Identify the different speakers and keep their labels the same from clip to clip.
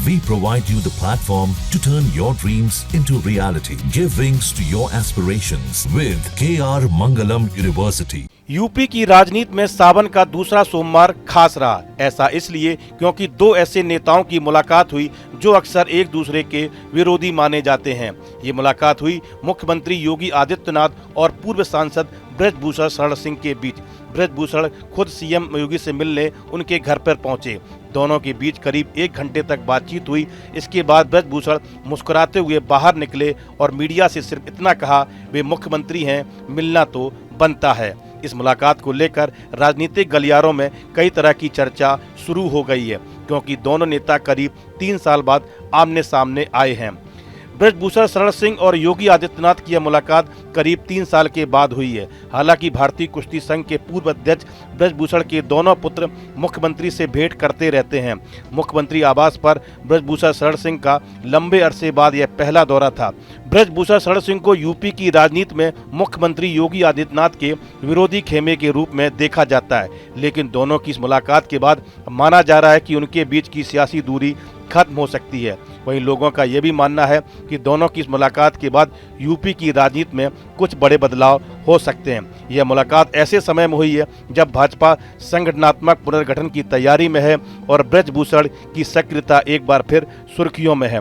Speaker 1: We provide you the platform to turn your dreams into reality. Give wings to your aspirations with KR Mangalam University.
Speaker 2: UP की राजनीति में सावन का दूसरा सोमवार खास रहा। ऐसा इसलिए क्योंकि दो ऐसे नेताओं की मुलाकात हुई जो अक्सर एक दूसरे के विरोधी माने जाते हैं। ये मुलाकात हुई मुख्यमंत्री योगी आदित्यनाथ और पूर्व सांसद बृजभूषण शरण सिंह के बीच। बृजभूषण खुद सीएम योगी से मिलने उनके घर पर पहुंचे। दोनों के बीच करीब 1 घंटे तक बातचीत हुई। इसके बाद बृजभूषण मुस्कुराते हुए बाहर निकले और मीडिया से सिर्फ इतना कहा, वे मुख्यमंत्री हैं, मिलना तो बनता है। इस मुलाकात को लेकर राजनीतिक गलियारों में कई तरह की चर्चा शुरू हो गई है, क्योंकि दोनों नेता करीब 3 साल बाद आमने सामने आए हैं। बृजभूषण शरण सिंह और योगी आदित्यनाथ की यह मुलाकात करीब 3 साल के बाद हुई है। हालांकि भारतीय कुश्ती संघ के पूर्व अध्यक्ष बृजभूषण के दोनों पुत्र मुख्यमंत्री से भेंट करते रहते हैं। मुख्यमंत्री आवास पर बृजभूषण शरण सिंह का लंबे अरसे बाद यह पहला दौरा था। बृजभूषण शरण सिंह को यूपी की राजनीति में मुख्यमंत्री योगी आदित्यनाथ के विरोधी खेमे के रूप में देखा जाता है, लेकिन दोनों की इस मुलाकात के बाद माना जा रहा है कि उनके बीच की सियासी दूरी खत्म हो सकती है। वहीं लोगों का यह भी मानना है कि दोनों की इस मुलाकात के बाद यूपी की राजनीति में कुछ बड़े बदलाव हो सकते हैं। यह मुलाकात ऐसे समय में हुई है जब भाजपा संगठनात्मक पुनर्गठन की तैयारी में है और बृजभूषण की सक्रियता एक बार फिर सुर्खियों में है।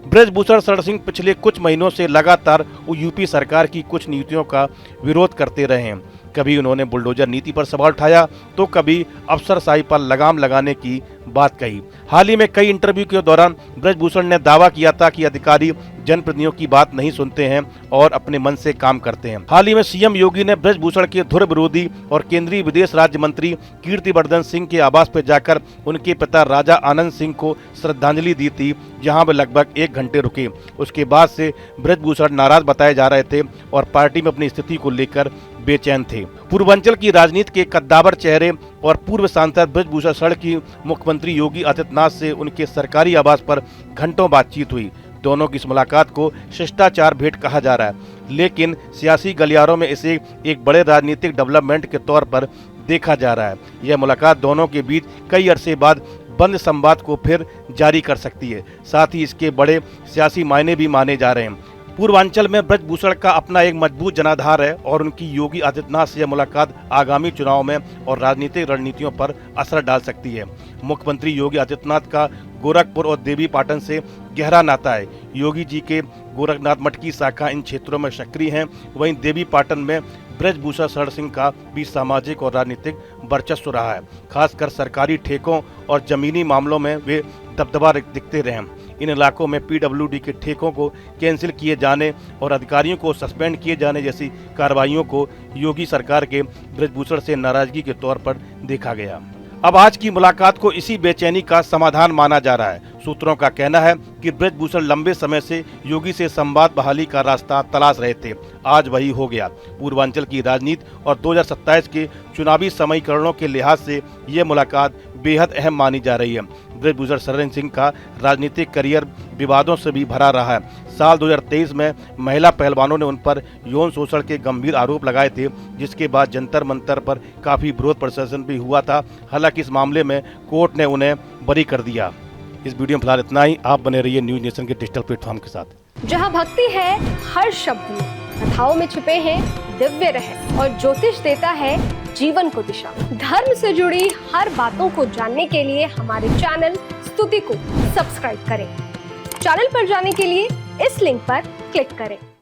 Speaker 2: बृजभूषण शरण सिंह पिछले कुछ महीनों से लगातार यूपी सरकार की कुछ नीतियों का विरोध करते रहे हैं। कभी उन्होंने बुलडोजर नीति पर सवाल उठाया तो कभी अफसरशाही पर लगाम लगाने की बात कही। हाल ही में कई इंटरव्यू के दौरान बृजभूषण ने दावा किया था कि अधिकारी जनप्रतिनिधियों की बात नहीं सुनते हैं और अपने मन से काम करते हैं। हाल ही में सीएम योगी ने बृजभूषण के धुर विरोधी और केंद्रीय विदेश राज्य मंत्री कीर्तिवर्धन सिंह के आवास पर जाकर उनके पिता राजा आनंद सिंह को श्रद्धांजलि दी थी, जहां वे लगभग 1 घंटे रुके। उसके बाद से बृजभूषण नाराज बताए जा रहे थे और पार्टी में अपनी स्थिति को लेकर बेचैन थे। पूर्वांचल की राजनीति के कद्दावर चेहरे और पूर्व सांसद बृजभूषण शरण की मुख्यमंत्री योगी आदित्यनाथ से उनके सरकारी आवास पर घंटों बातचीत हुई। दोनों की इस मुलाकात को शिष्टाचार भेंट कहा जा रहा है, लेकिन सियासी गलियारों में इसे एक बड़े राजनीतिक डेवलपमेंट के तौर पर देखा जा रहा है। यह मुलाकात दोनों के बीच कई अरसे बाद बंद संवाद को फिर जारी कर सकती है। साथ ही इसके बड़े सियासी मायने भी माने जा रहे हैं। पूर्वांचल में बृजभूषण का अपना एक मजबूत जनाधार है और उनकी योगी आदित्यनाथ से यह मुलाकात आगामी चुनाव में और राजनीतिक रणनीतियों पर असर डाल सकती है। मुख्यमंत्री योगी आदित्यनाथ का गोरखपुर और देवी पाटन से गहरा नाता है। योगी जी के गोरखनाथ मठ की शाखा इन क्षेत्रों में सक्रिय हैं। वहीं देवी पाटन में बृजभूषण शरण सिंह का भी सामाजिक और राजनीतिक वर्चस्व रहा है। खासकर सरकारी ठेकों और जमीनी मामलों में वे दबदबा दिखते रहे। इन इलाकों में पीडब्ल्यूडी के ठेकों को कैंसिल किए जाने और अधिकारियों को सस्पेंड किए जाने जैसी कार्रवाइयों को योगी सरकार के बृजभूषण से नाराजगी के तौर पर देखा गया। अब आज की मुलाकात को इसी बेचैनी का समाधान माना जा रहा है। सूत्रों का कहना है कि बृजभूषण लंबे समय से योगी से संवाद बहाली का रास्ता तलाश रहे थे, आज वही हो गया। पूर्वांचल की राजनीति और 2027 के चुनावी समीकरणों के लिहाज से ये मुलाकात बेहद अहम मानी जा रही है। बृजभूषण शरण सिंह का राजनीतिक करियर विवादों से भी भरा रहा है। साल 2023 में महिला पहलवानों ने उन पर यौन शोषण के गंभीर आरोप लगाए थे, जिसके बाद जंतर मंतर पर काफी विरोध प्रदर्शन भी हुआ था। हालांकि इस मामले में कोर्ट ने उन्हें बरी कर दिया। इस वीडियो में फिलहाल इतना ही। आप बने रहिए न्यूज नेशन के डिजिटल प्लेटफॉर्म के साथ।
Speaker 3: जहां भक्ति है हर शब्द में, कथाओं में छुपे हैं दिव्य रहस्य और ज्योतिष देता है जीवन को दिशा। धर्म से जुड़ी हर बातों को जानने के लिए हमारे चैनल स्तुति को सब्सक्राइब करें। चैनल पर जाने के लिए इस लिंक पर क्लिक करें।